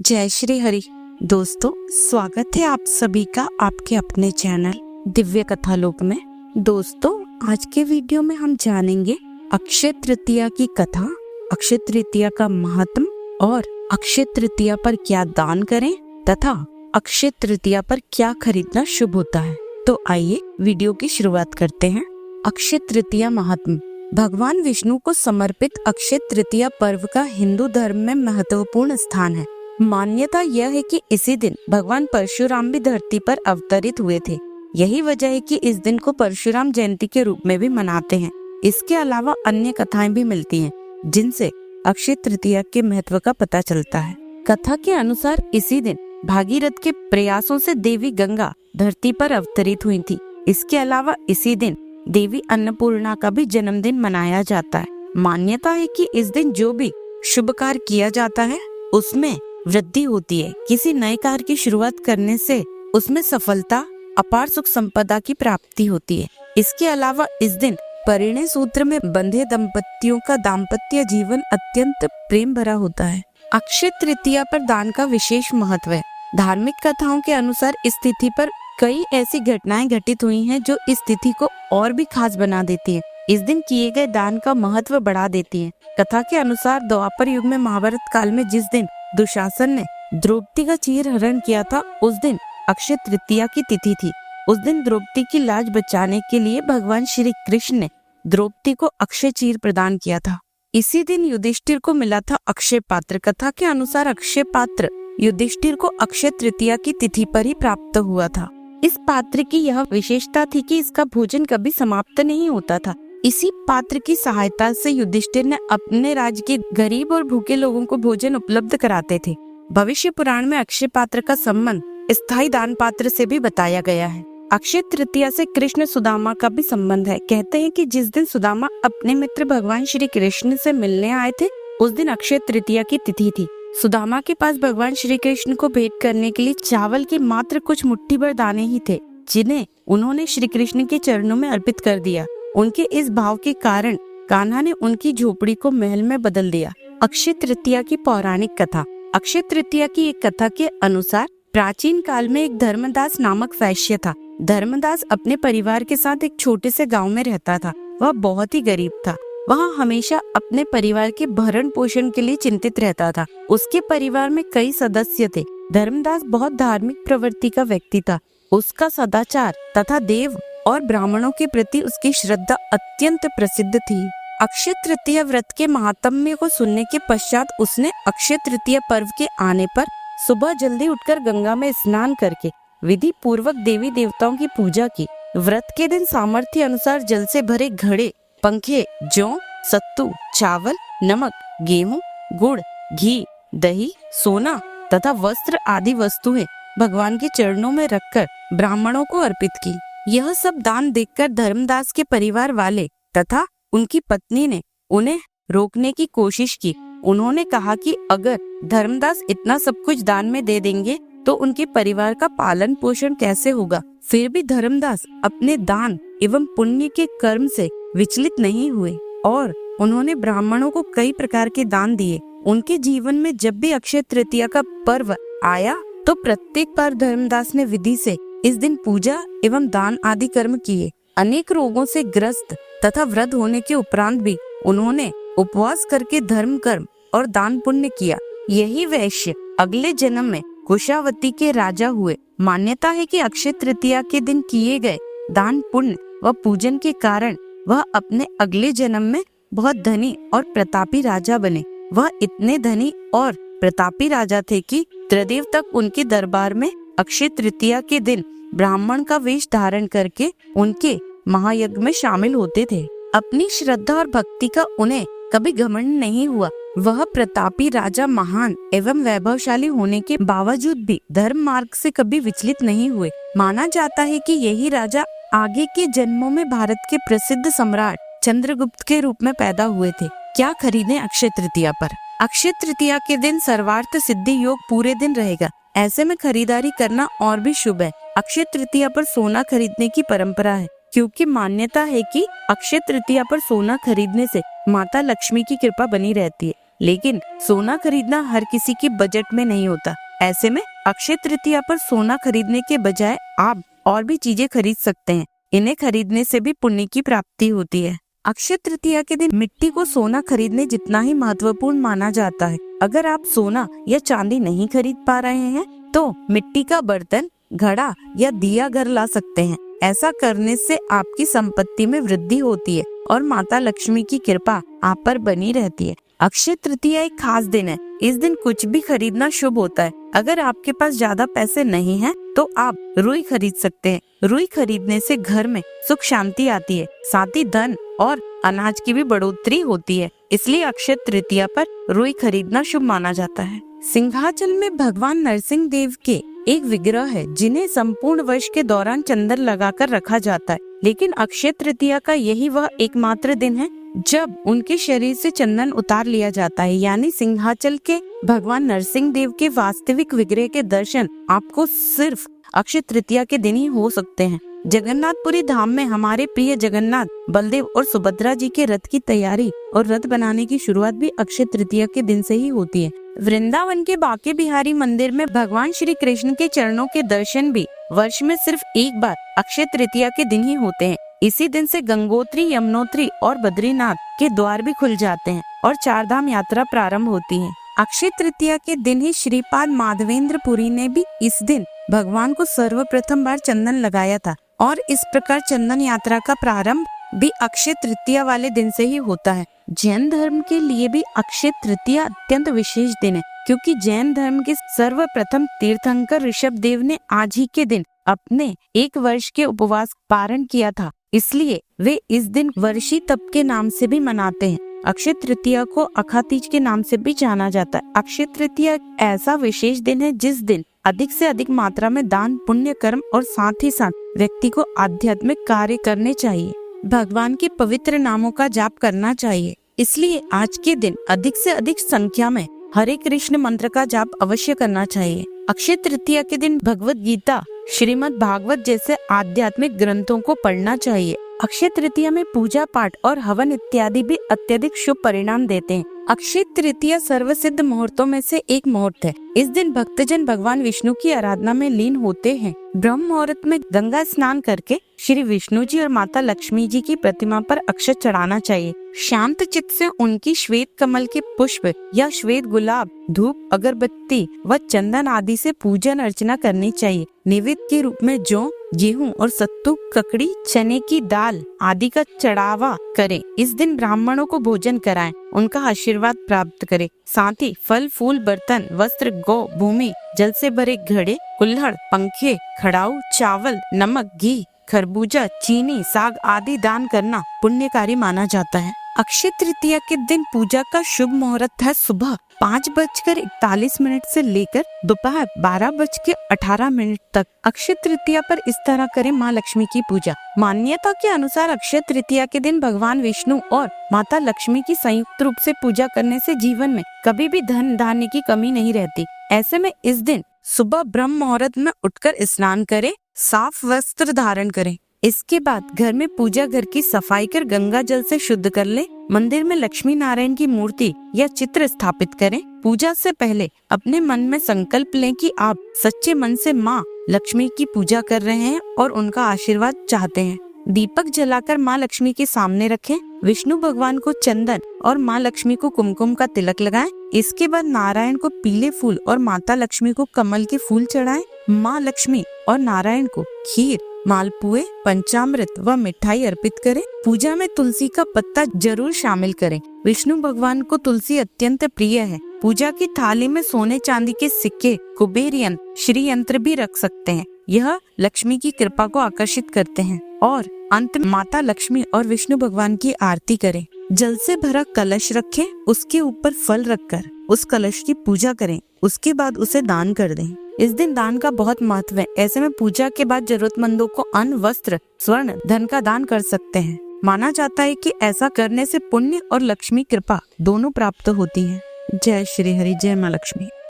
जय श्री हरि। दोस्तों, स्वागत है आप सभी का आपके अपने चैनल दिव्य कथा लोक में। दोस्तों, आज के वीडियो में हम जानेंगे अक्षय तृतीया की कथा, अक्षय तृतीया का महात्म और अक्षय तृतीया पर क्या दान करें तथा अक्षय तृतीया पर क्या खरीदना शुभ होता है। तो आइए वीडियो की शुरुआत करते हैं। अक्षय तृतीया महात्म। भगवान विष्णु को समर्पित अक्षय तृतीया पर्व का हिंदू धर्म में महत्वपूर्ण स्थान है। मान्यता यह है कि इसी दिन भगवान परशुराम भी धरती पर अवतरित हुए थे। यही वजह है कि इस दिन को परशुराम जयंती के रूप में भी मनाते हैं। इसके अलावा अन्य कथाएं भी मिलती हैं, जिनसे अक्षय तृतीया के महत्व का पता चलता है। कथा के अनुसार इसी दिन भागीरथ के प्रयासों से देवी गंगा धरती पर अवतरित हुई थी। इसके अलावा इसी दिन देवी अन्नपूर्णा का भी जन्मदिन मनाया जाता है। मान्यता है कि इस दिन जो भी शुभ कार्य किया जाता है उसमें वृद्धि होती है। किसी नए कार्य की शुरुआत करने से उसमें सफलता, अपार सुख संपदा की प्राप्ति होती है। इसके अलावा इस दिन परिणय सूत्र में बंधे दंपतियों का दाम्पत्य जीवन अत्यंत प्रेम भरा होता है। अक्षय तृतीया पर दान का विशेष महत्व है। धार्मिक कथाओं के अनुसार इस तिथि पर कई ऐसी घटनाएं घटित हुई हैं जो इस तिथि को और भी खास बना देती है। इस दिन किए गए दान का महत्व बढ़ा देती है। कथा के अनुसार द्वापर युग में महाभारत काल में जिस दिन दुशासन ने द्रौपदी का चीर हरण किया था, उस दिन अक्षय तृतीया की तिथि थी। उस दिन द्रौपदी की लाज बचाने के लिए भगवान श्री कृष्ण ने द्रौपदी को अक्षय चीर प्रदान किया था। इसी दिन युधिष्ठिर को मिला था अक्षय पात्र। कथा के अनुसार अक्षय पात्र युधिष्ठिर को अक्षय तृतीया की तिथि पर ही प्राप्त हुआ था। इस पात्र की यह विशेषता थी कि इसका भोजन कभी समाप्त नहीं होता था। इसी पात्र की सहायता से युधिष्ठिर ने अपने राज्य के गरीब और भूखे लोगों को भोजन उपलब्ध कराते थे। भविष्य पुराण में अक्षय पात्र का संबंध स्थायी दान पात्र से भी बताया गया है। अक्षय तृतीया से कृष्ण सुदामा का भी संबंध है। कहते हैं कि जिस दिन सुदामा अपने मित्र भगवान श्री कृष्ण से मिलने आए थे, उस दिन अक्षय तृतीया की तिथि थी। सुदामा के पास भगवान श्री कृष्ण को भेंट करने के लिए चावल के मात्र कुछ मुट्ठी भर दाने ही थे, जिन्हें उन्होंने श्री कृष्ण के चरणों में अर्पित कर दिया। उनके इस भाव के कारण कान्हा ने उनकी झोपड़ी को महल में बदल दिया। अक्षय तृतीया की पौराणिक कथा। अक्षय तृतीया की एक कथा के अनुसार प्राचीन काल में एक धर्मदास नामक वैश्य था। धर्मदास अपने परिवार के साथ एक छोटे से गांव में रहता था। वह बहुत ही गरीब था। वह हमेशा अपने परिवार के भरण पोषण के लिए चिंतित रहता था। उसके परिवार में कई सदस्य थे। धर्मदास बहुत धार्मिक प्रवृत्ति का व्यक्ति था। उसका सदाचार तथा देव और ब्राह्मणों के प्रति उसकी श्रद्धा अत्यंत प्रसिद्ध थी। अक्षय तृतीया व्रत के महात्म्य को सुनने के पश्चात उसने अक्षय तृतीया पर्व के आने पर सुबह जल्दी उठकर गंगा में स्नान करके विधि पूर्वक देवी देवताओं की पूजा की। व्रत के दिन सामर्थ्य अनुसार जल से भरे घड़े, पंखे, जौ, सत्तू, चावल, नमक, गेहूं, गुड़, घी, दही, सोना तथा वस्त्र आदि वस्तुएं भगवान के चरणों में रखकर ब्राह्मणों को अर्पित की। यह सब दान देखकर धर्मदास के परिवार वाले तथा उनकी पत्नी ने उन्हें रोकने की कोशिश की। उन्होंने कहा कि अगर धर्मदास इतना सब कुछ दान में दे देंगे तो उनके परिवार का पालन पोषण कैसे होगा। फिर भी धर्मदास अपने दान एवं पुण्य के कर्म से विचलित नहीं हुए और उन्होंने ब्राह्मणों को कई प्रकार के दान दिए। उनके जीवन में जब भी अक्षय तृतीया का पर्व आया तो प्रत्येक बार धर्मदास ने विधि से इस दिन पूजा एवं दान आदि कर्म किए। अनेक रोगों से ग्रस्त तथा वृद्ध होने के उपरांत भी उन्होंने उपवास करके धर्म कर्म और दान पुण्य किया। यही वैश्य अगले जन्म में कुशावती के राजा हुए। मान्यता है कि अक्षय तृतीया के दिन किए गए दान पुण्य व पूजन के कारण वह अपने अगले जन्म में बहुत धनी और प्रतापी राजा बने। वह इतने धनी और प्रतापी राजा थे कि त्रिदेव तक उनके दरबार में अक्षय तृतीया के दिन ब्राह्मण का वेश धारण करके उनके महायज्ञ में शामिल होते थे। अपनी श्रद्धा और भक्ति का उन्हें कभी घमंड नहीं हुआ। वह प्रतापी राजा महान एवं वैभवशाली होने के बावजूद भी धर्म मार्ग से कभी विचलित नहीं हुए। माना जाता है कि यही राजा आगे के जन्मों में भारत के प्रसिद्ध सम्राट चंद्रगुप्त के रूप में पैदा हुए थे। क्या खरीदें अक्षय तृतीया पर? अक्षय तृतीया के दिन सर्वार्थ सिद्धि योग पूरे दिन रहेगा। ऐसे में खरीदारी करना और भी शुभ है। अक्षय तृतीया पर सोना खरीदने की परंपरा है, क्योंकि मान्यता है कि अक्षय तृतीया पर सोना खरीदने से माता लक्ष्मी की कृपा बनी रहती है। लेकिन सोना खरीदना हर किसी के बजट में नहीं होता। ऐसे में अक्षय तृतीया पर सोना खरीदने के बजाय आप और भी चीजें खरीद सकते हैं। इन्हें खरीदने से भी पुण्य की प्राप्ति होती है। अक्षय तृतीया के दिन मिट्टी को सोना खरीदने जितना ही महत्वपूर्ण माना जाता है। अगर आप सोना या चांदी नहीं खरीद पा रहे हैं तो मिट्टी का बर्तन, घड़ा या दिया घर ला सकते हैं। ऐसा करने से आपकी संपत्ति में वृद्धि होती है और माता लक्ष्मी की कृपा आप पर बनी रहती है। अक्षय तृतीया एक खास दिन है। इस दिन कुछ भी खरीदना शुभ होता है। अगर आपके पास ज्यादा पैसे नहीं हैं, तो आप रुई खरीद सकते हैं। रुई खरीदने से घर में सुख शांति आती है, साथ ही धन और अनाज की भी बढ़ोतरी होती है। इसलिए अक्षय तृतीया पर रुई खरीदना शुभ माना जाता है। सिंहाचल में भगवान नरसिंह देव के एक विग्रह है जिन्हें संपूर्ण वर्ष के दौरान चंदन लगाकर रखा जाता है, लेकिन अक्षय तृतीया का यही वह एकमात्र दिन है जब उनके शरीर से चंदन उतार लिया जाता है। यानी सिंहाचल के भगवान नरसिंह देव के वास्तविक विग्रह के दर्शन आपको सिर्फ अक्षय तृतीया के दिन ही हो सकते हैं। जगन्नाथपुरी धाम में हमारे प्रिय जगन्नाथ, बलदेव और सुभद्रा जी के रथ की तैयारी और रथ बनाने की शुरुआत भी अक्षय तृतीया के दिन से ही होती है। वृंदावन के बांके बिहारी मंदिर में भगवान श्री कृष्ण के चरणों के दर्शन भी वर्ष में सिर्फ एक बार अक्षय तृतीया के दिन ही होते हैं। इसी दिन से गंगोत्री, यमुनोत्री और बद्रीनाथ के द्वार भी खुल जाते हैं और चारधाम यात्रा प्रारंभ होती है। अक्षय तृतीया के दिन ही श्रीपाद माधवेंद्र पुरी ने भी इस दिन भगवान को सर्वप्रथम बार चंदन लगाया था और इस प्रकार चंदन यात्रा का प्रारंभ भी अक्षय तृतीया वाले दिन से ही होता है। जैन धर्म के लिए भी अक्षय तृतीया अत्यंत विशेष दिन है, क्योंकि जैन धर्म के सर्वप्रथम तीर्थंकर ऋषभ देव ने आज ही के दिन अपने 1 वर्ष के उपवास पारण किया था। इसलिए वे इस दिन वर्षी तप के नाम से भी मनाते हैं। अक्षय तृतीया को अखातीज के नाम से भी जाना जाता है। अक्षय तृतीया ऐसा विशेष दिन है जिस दिन अधिक से अधिक मात्रा में दान, पुण्य कर्म और साथ ही साथ व्यक्ति को आध्यात्मिक कार्य करने चाहिए। भगवान के पवित्र नामों का जाप करना चाहिए। इसलिए आज के दिन अधिक से अधिक संख्या में हरे कृष्ण मंत्र का जाप अवश्य करना चाहिए। अक्षय तृतीया के दिन भगवत गीता, श्रीमद् भागवत जैसे आध्यात्मिक ग्रंथों को पढ़ना चाहिए। अक्षय तृतीया में पूजा पाठ और हवन इत्यादि भी अत्यधिक शुभ परिणाम देते हैं। अक्षय तृतीया सर्वसिद्ध मुहूर्तों में से एक मुहूर्त है। इस दिन भक्तजन भगवान विष्णु की आराधना में लीन होते हैं। ब्रह्म मुहूर्त में गंगा स्नान करके श्री विष्णु जी और माता लक्ष्मी जी की प्रतिमा पर अक्षत चढ़ाना चाहिए। शांत चित्त से उनकी श्वेत कमल के पुष्प या श्वेत गुलाब, धूप, अगरबत्ती व चंदन आदि से पूजन अर्चना करनी चाहिए। नैवेद्य के रूप में जौ, गेहूं और सत्तू, ककड़ी, चने की दाल आदि का चढ़ावा करें। इस दिन ब्राह्मणों को भोजन कराएं, उनका आशीर्वाद प्राप्त करें। साथ ही फल, फूल, बर्तन, वस्त्र, गौ, भूमि, जल से भरे घड़े, कुल्हड़, पंखे, खड़ाऊ, चावल, नमक, घी, खरबूजा, चीनी, साग आदि दान करना पुण्यकारी माना जाता है। अक्षय तृतीया के दिन पूजा का शुभ मुहूर्त है सुबह 5:41 से लेकर दोपहर 12:18 तक। अक्षय तृतीया पर इस तरह करें माँ लक्ष्मी की पूजा। मान्यता के अनुसार अक्षय तृतीया के दिन भगवान विष्णु और माता लक्ष्मी की संयुक्त रूप से पूजा करने से जीवन में कभी भी धन धान्य की कमी नहीं रहती। ऐसे में इस दिन सुबह ब्रह्म मुहूर्त में उठकर स्नान करें, साफ वस्त्र धारण करें। इसके बाद घर में पूजा घर की सफाई कर गंगा जल से शुद्ध कर ले। मंदिर में लक्ष्मी नारायण की मूर्ति या चित्र स्थापित करें। पूजा से पहले अपने मन में संकल्प लें कि आप सच्चे मन से माँ लक्ष्मी की पूजा कर रहे हैं और उनका आशीर्वाद चाहते हैं। दीपक जलाकर माँ लक्ष्मी के सामने रखें। विष्णु भगवान को चंदन और माँ लक्ष्मी को कुमकुम का तिलक लगाएं। इसके बाद नारायण को पीले फूल और माता लक्ष्मी को कमल के फूल चढ़ाएं। माँ लक्ष्मी और नारायण को खीर, मालपुए, पंचामृत व मिठाई अर्पित करें। पूजा में तुलसी का पत्ता जरूर शामिल करें। विष्णु भगवान को तुलसी अत्यंत प्रिय है। पूजा की थाली में सोने चांदी के सिक्के, कुबेर यंत्र, श्री यंत्र भी रख सकते हैं। यह लक्ष्मी की कृपा को आकर्षित करते हैं। और अंत में माता लक्ष्मी और विष्णु भगवान की आरती करें। जल से भरा कलश रखें, उसके ऊपर फल रखकर उस कलश की पूजा करें। उसके बाद उसे दान कर दें। इस दिन दान का बहुत महत्व है। ऐसे में पूजा के बाद जरूरतमंदों को अन्न, वस्त्र, स्वर्ण, धन का दान कर सकते हैं। माना जाता है कि ऐसा करने से पुण्य और लक्ष्मी कृपा दोनों प्राप्त होती है। जय श्री हरि, जय माँ लक्ष्मी।